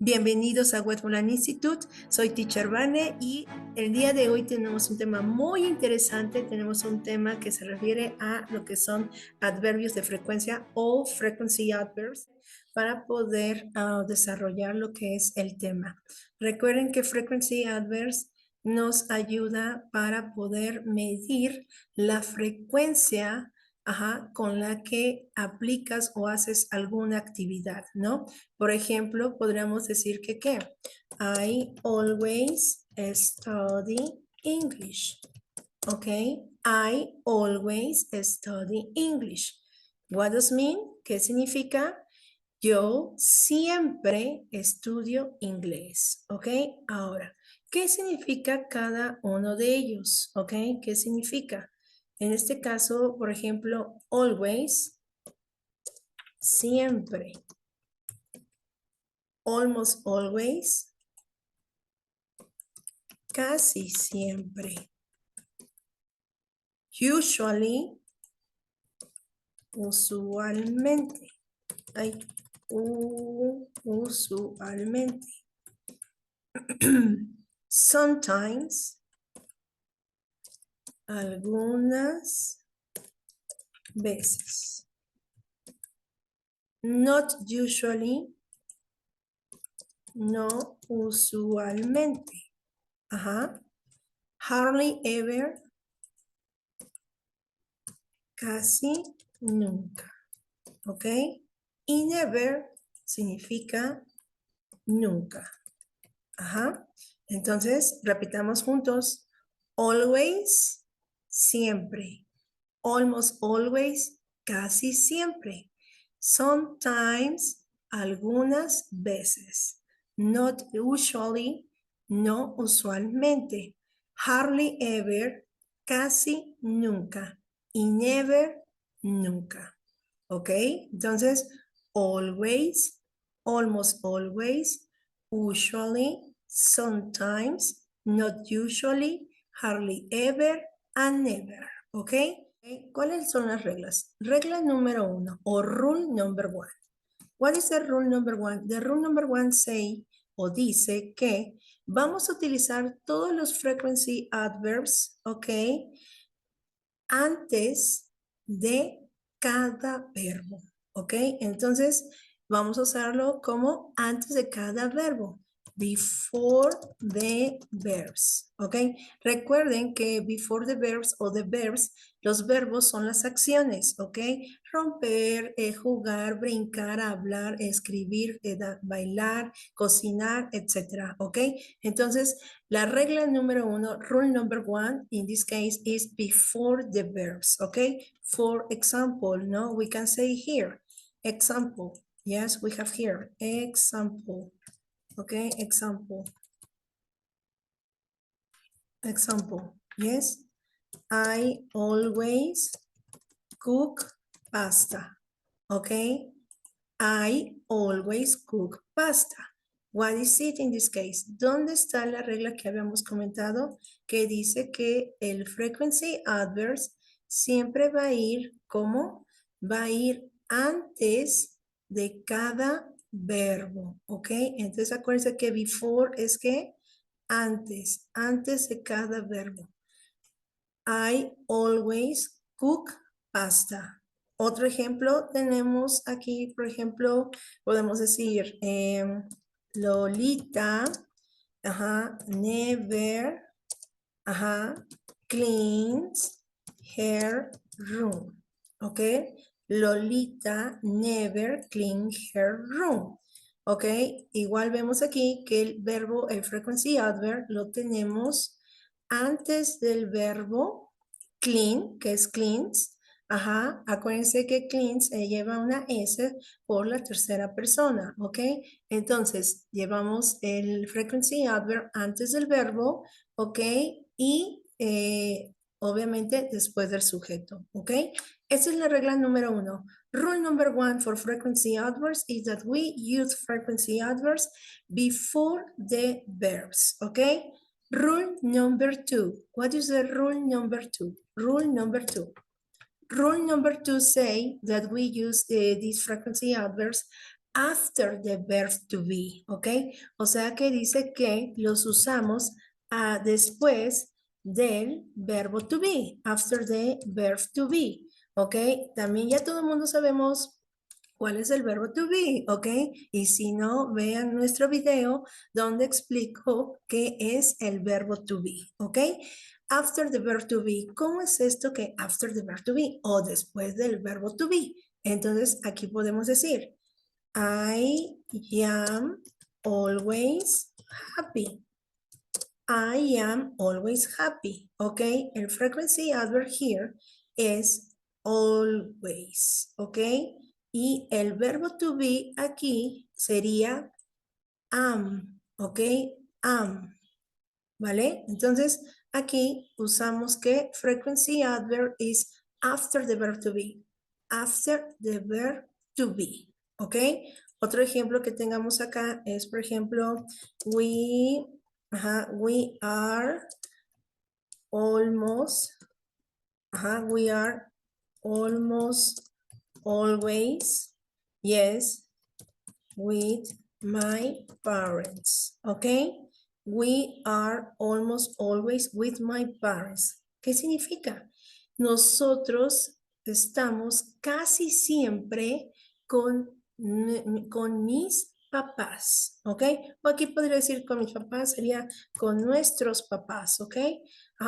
Bienvenidos a Westmoreland Institute, soy Teacher Vane y el día de hoy tenemos un tema muy interesante, tenemos un tema que se refiere a lo que son adverbios de frecuencia o frequency adverbs para poder desarrollar lo que es el tema. Recuerden que frequency adverbs nos ayuda para poder medir la frecuencia con la que aplicas o haces alguna actividad, ¿no? Por ejemplo, podríamos decir que ¿qué? I always study English. ¿Ok? I always study English. What does mean? ¿Qué significa? Yo siempre estudio inglés. ¿Ok? Ahora, ¿qué significa cada uno de ellos? ¿Ok? ¿Qué significa? En este caso, por ejemplo, always, siempre. Almost always, casi siempre. Usually, usualmente. Ay, usualmente. Sometimes, algunas veces. Not usually, no usualmente. Hardly ever, casi nunca. ¿Ok? Y never significa nunca. Entonces, repitamos juntos. Always, siempre. Almost always, casi siempre. Sometimes, algunas veces. Not usually, no usualmente. Hardly ever, casi nunca. Y never, nunca. ¿Ok? Entonces, always, almost always, usually, sometimes, not usually, hardly ever, and never. ¿Ok? ¿Cuáles son las reglas? Regla número 1 o rule number 1. What is the rule number 1? The rule number 1 say o dice que vamos a utilizar todos los frequency adverbs, ¿ok? Antes de cada verbo, ¿ok? Entonces, vamos a usarlo como antes de cada verbo. Before the verbs, ¿ok? Recuerden que before the verbs o the verbs, los verbos son las acciones, ¿ok? Romper, jugar, brincar, hablar, escribir, bailar, cocinar, etcétera, ¿ok? Entonces, la regla número 1, rule number 1, in this case is before the verbs, okay? For example, no, we can say here, example. Yes, we have here, example, okay? Example. Example, yes. I always cook pasta, okay? I always cook pasta. What is it in this case? ¿Dónde está la regla que habíamos comentado que dice que el frequency adverbs siempre va a ir como? Va a ir antes de cada verbo, ¿ok? Entonces acuérdense que before es que antes de cada verbo. I always cook pasta. Otro ejemplo tenemos aquí, por ejemplo, podemos decir Lolita, never, cleans her room, ¿ok? Lolita never cleans her room, ¿ok? Igual vemos aquí que el verbo, el frequency adverb, lo tenemos antes del verbo clean, que es cleans. Acuérdense que cleans lleva una S por la tercera persona, ¿ok? Entonces, llevamos el frequency adverb antes del verbo, ¿ok? Y obviamente después del sujeto, ¿ok? Esa es la regla número 1. Rule number 1 for frequency adverbs is that we use frequency adverbs before the verbs, ¿ok? Rule number 2. What is the rule number 2? Rule number 2. Rule number 2 say that we use these frequency adverbs after the verb to be, ¿ok? O sea que dice que los usamos después del verbo to be, after the verb to be, ¿ok? También ya todo el mundo sabemos cuál es el verbo to be, ¿ok? Y si no, vean nuestro video donde explico qué es el verbo to be, ¿ok? After the verb to be, ¿cómo es esto que after the verb to be o después del verbo to be? Entonces, aquí podemos decir, I am always happy. I am always happy, ¿ok? El frequency adverb here es always, ¿ok? Y el verbo to be aquí sería am, ¿ok? Am, ¿vale? Entonces, aquí usamos que frequency adverb is after the verb to be. After the verb to be, ¿ok? Otro ejemplo que tengamos acá es, por ejemplo, we are almost, we are almost always, yes, with my parents, ¿ok? We are almost always with my parents. ¿Qué significa? Nosotros estamos casi siempre con mis papás, ¿ok? O aquí podría decir con mis papás, sería con nuestros papás, ¿ok?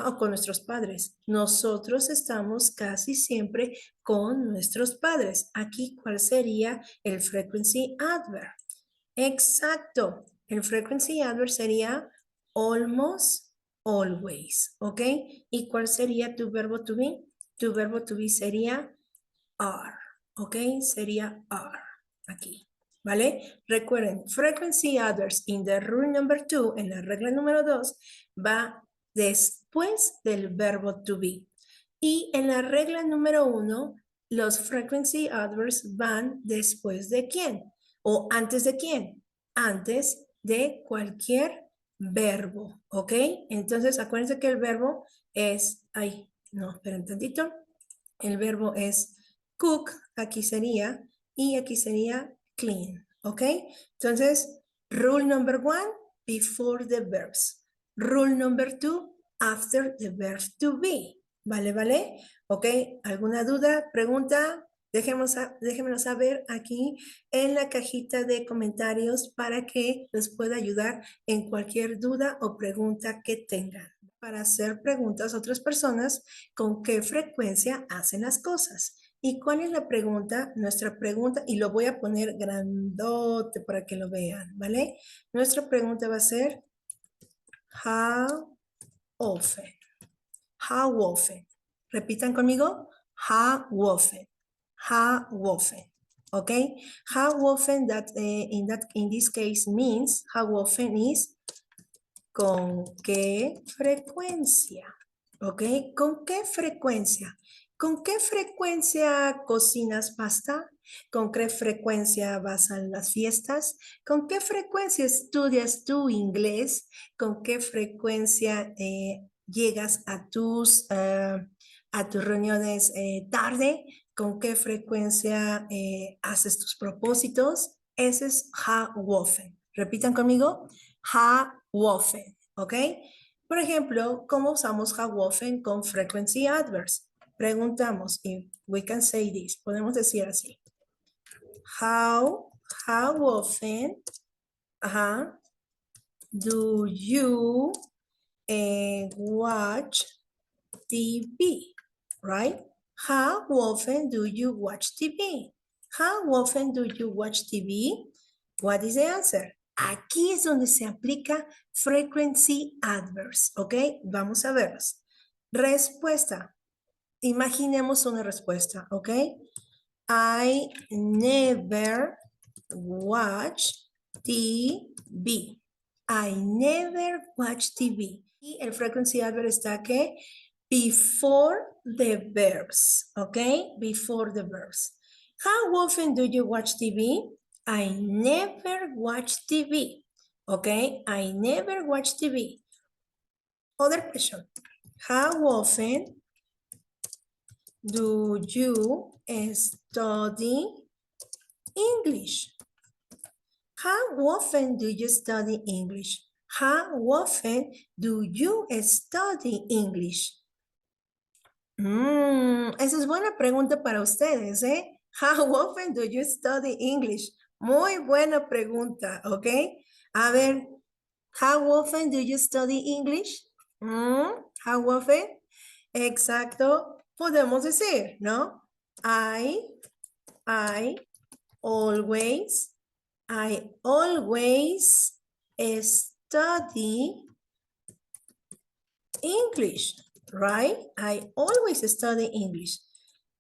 O con nuestros padres. Nosotros estamos casi siempre con nuestros padres. Aquí, ¿cuál sería el frequency adverb? Exacto. El frequency adverb sería almost always, ¿ok? ¿Y cuál sería tu verbo to be? Tu verbo to be sería are, ¿ok? Sería are, aquí, ¿vale? Recuerden, frequency adverbs in the rule number 2, en la regla número 2, va después del verbo to be. Y en la regla número 1, los frequency adverbs van después de quién o antes de quién, antes de cualquier verbo, ¿ok? Entonces, acuérdense que el verbo es, no, esperen un tantito. El verbo es cook, aquí sería, y aquí sería clean, ¿ok? Entonces, rule number 1, before the verbs. Rule number 2, after the verb to be. ¿Vale, vale? ¿Ok? ¿Alguna duda, pregunta? Déjenmelo saber aquí en la cajita de comentarios para que les pueda ayudar en cualquier duda o pregunta que tengan. Para hacer preguntas a otras personas, ¿con qué frecuencia hacen las cosas? ¿Y cuál es la pregunta? Nuestra pregunta, y lo voy a poner grandote para que lo vean, ¿vale? Nuestra pregunta va a ser, how often? How often? Repitan conmigo, how often? How often? Okay? How often that in this case means, how often is con qué frecuencia. ¿Ok? ¿Con qué frecuencia? ¿Con qué frecuencia cocinas pasta? ¿Con qué frecuencia vas a las fiestas? ¿Con qué frecuencia estudias tu inglés? ¿Con qué frecuencia llegas a tus reuniones tarde? ¿Con qué frecuencia haces tus propósitos? Ese es how often. Repitan conmigo. How often, ¿ok? Por ejemplo, ¿cómo usamos how often con frequency adverbs? Preguntamos, y we can say this, podemos decir así. How often do you watch TV, right? How often do you watch TV? How often do you watch TV? What is the answer? Aquí es donde se aplica frequency adverbs, ¿ok? Vamos a verlos. Respuesta. Imaginemos una respuesta, ¿ok? I never watch TV. I never watch TV. Y el frequency adverb está aquí, before the verbs, ¿ok? Before the verbs. How often do you watch TV? I never watch TV. Okay, I never watch TV. Other question. How often do you study English? How often do you study English? How often do you study English? Esa es buena pregunta para ustedes, ¿eh? How often do you study English? Muy buena pregunta, ¿ok? A ver, how often do you study English? How often? Exacto, podemos decir, ¿no? I always study English, right? I always study English.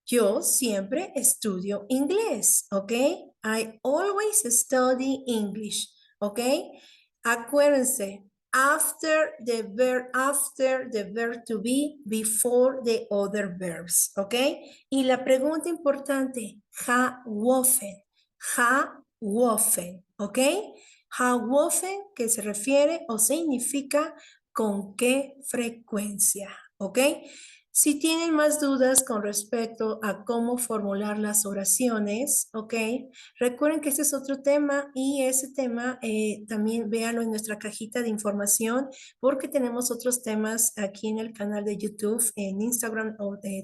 Yo siempre estudio inglés, ¿ok? I always study English, ¿ok? Acuérdense, after the verb to be, before the other verbs, ¿ok? Y la pregunta importante, how often, ¿ok? How often, que se refiere o significa con qué frecuencia, ¿ok? Si tienen más dudas con respecto a cómo formular las oraciones, ¿ok? Recuerden que este es otro tema y ese tema también véanlo en nuestra cajita de información porque tenemos otros temas aquí en el canal de YouTube, en Instagram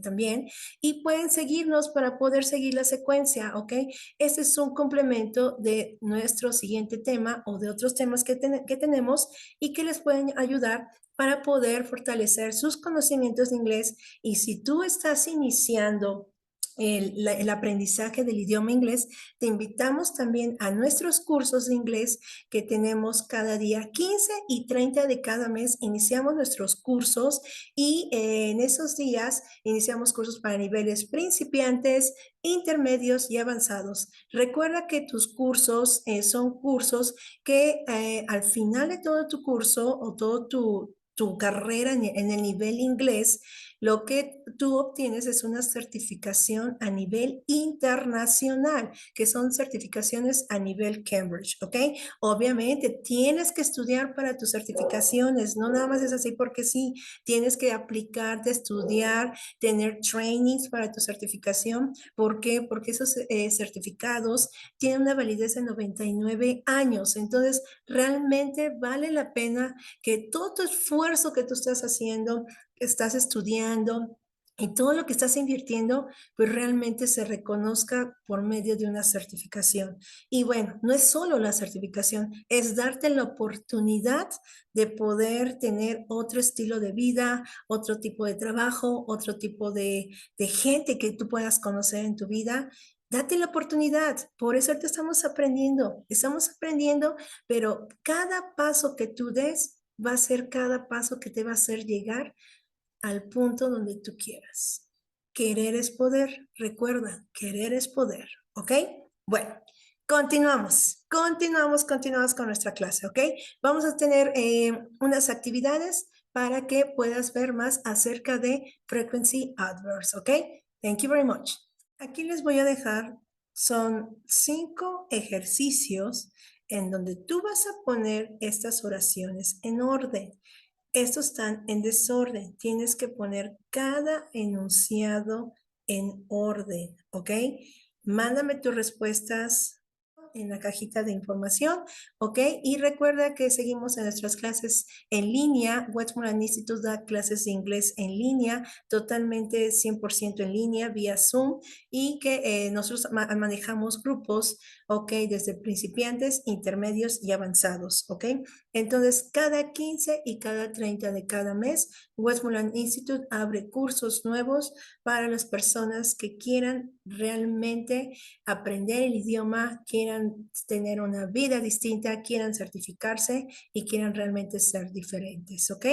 también y pueden seguirnos para poder seguir la secuencia, ¿ok? Este es un complemento de nuestro siguiente tema o de otros temas que tenemos y que les pueden ayudar para poder fortalecer sus conocimientos de inglés. Y si tú estás iniciando el aprendizaje del idioma inglés, te invitamos también a nuestros cursos de inglés que tenemos cada día 15 y 30 de cada mes. Iniciamos nuestros cursos y en esos días iniciamos cursos para niveles principiantes, intermedios y avanzados. Recuerda que tus cursos son cursos que al final de todo tu curso o todo tu carrera en el nivel inglés, lo que tú obtienes es una certificación a nivel internacional, que son certificaciones a nivel Cambridge, ¿ok? Obviamente tienes que estudiar para tus certificaciones, no nada más es así porque sí, tienes que aplicarte, estudiar, tener trainings para tu certificación. ¿Por qué? Porque esos certificados tienen una validez de 99 años, entonces realmente vale la pena que todo tu esfuerzo que tú estás haciendo, que estás estudiando y todo lo que estás invirtiendo, pues realmente se reconozca por medio de una certificación. Y bueno, no es solo la certificación, es darte la oportunidad de poder tener otro estilo de vida, otro tipo de trabajo, otro tipo de gente que tú puedas conocer en tu vida. Date la oportunidad, por eso te estamos aprendiendo, pero cada paso que tú des va a ser cada paso que te va a hacer llegar al punto donde tú quieras. Querer es poder, recuerda, querer es poder, ¿ok? Bueno, continuamos con nuestra clase, ¿ok? Vamos a tener unas actividades para que puedas ver más acerca de frequency adverbs, ¿ok? Thank you very much. Aquí les voy a dejar, son 5 ejercicios en donde tú vas a poner estas oraciones en orden. Estos están en desorden. Tienes que poner cada enunciado en orden, ¿ok? Mándame tus respuestas en la cajita de información, ¿ok? Y recuerda que seguimos en nuestras clases en línea. Westmoreland Institute da clases de inglés en línea, totalmente 100% en línea, vía Zoom, y que nosotros manejamos grupos, ¿ok? Desde principiantes, intermedios y avanzados, ¿ok? Entonces, cada 15 y cada 30 de cada mes, Westmoreland Institute abre cursos nuevos para las personas que quieran realmente aprender el idioma, quieran tener una vida distinta, quieran certificarse y quieran realmente ser diferentes, ¿ok?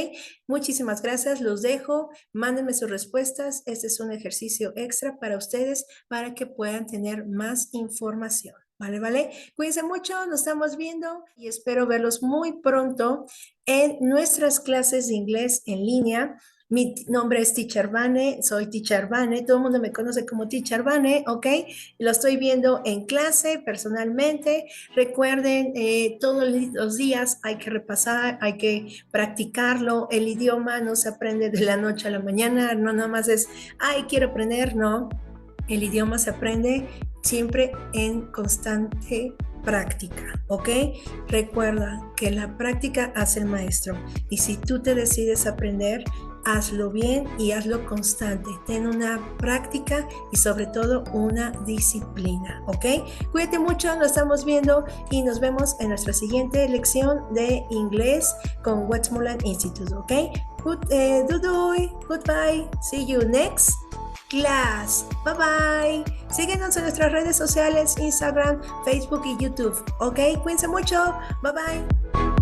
Muchísimas gracias, los dejo, mándenme sus respuestas. Este es un ejercicio extra para ustedes para que puedan tener más información. Vale. Cuídense mucho, nos estamos viendo y espero verlos muy pronto en nuestras clases de inglés en línea. Mi nombre es Teacher Vane, soy Teacher Vane, todo el mundo me conoce como Teacher Vane, ¿ok? Lo estoy viendo en clase personalmente. Recuerden, todos los días hay que repasar, hay que practicarlo. El idioma no se aprende de la noche a la mañana, no nada más es, ay, quiero aprender, no. El idioma se aprende siempre en constante práctica, ¿ok? Recuerda que la práctica hace el maestro y si tú te decides aprender, hazlo bien y hazlo constante. Ten una práctica y sobre todo una disciplina, ¿ok? Cuídate mucho, nos estamos viendo y nos vemos en nuestra siguiente lección de inglés con Westmoreland Institute, ¿ok? Goodbye. See you next class. Bye bye. Síguenos en nuestras redes sociales, Instagram, Facebook y YouTube, ¿ok? Cuídense mucho. Bye bye.